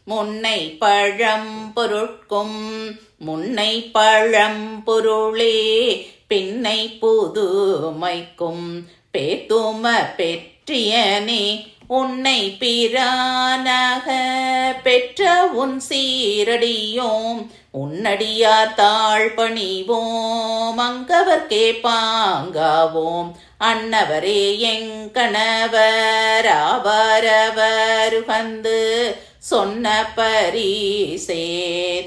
முன்னை பழம் பொருட்கும் முன்னை பழம் பொருளே பின்னை புதுமைக்கும் பேத்தும பெற்றியனே உன்னை பிரானாக பெற்ற உன் சீரடியோம் உன்னடியார் தாழ் பணிவோம் அங்கவர்க்கே பாங்காவோம் அன்னவரே எங்கணவர் ஆவாரவருகந்து சொன்ன பரிசே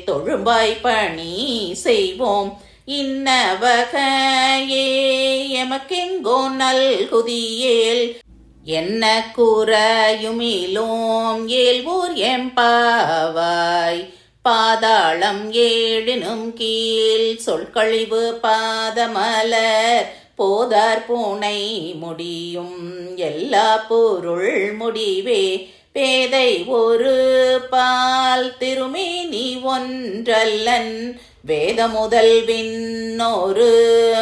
தொழும்பாய் பணி செய்வோம் இன்னவகையே எமக்கெங்கோ நல்குதியேல் என்ன கூறையுமிலோம் ஏல்வோர் எம்பாவாய் பாதாளம் ஏழினும் கீழ் சொல்கழிவு பாதமலர் போதார் பூனை முடியும் எல்லா பொருள் முடிவே பேதை ஒரு பால் திருமேனி ஒன்றல்லன் வேத முதல் விண்ணோரு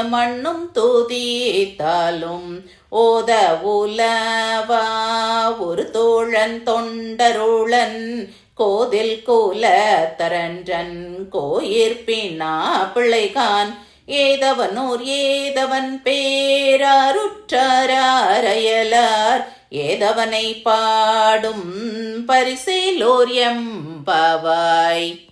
மண்ணும் தூதித்தாலும் ஓத உலவா ஒரு தோழன் தொண்டருளன் கோதில் கூலத்தரன்றன் கோயிற்பினா பிள்ளைகான் ஏதவனூர் ஏதவன் பேராருற்றாரையலார் ஏதவனை பாடும் பரிசேலோர் எம்பாவாய்.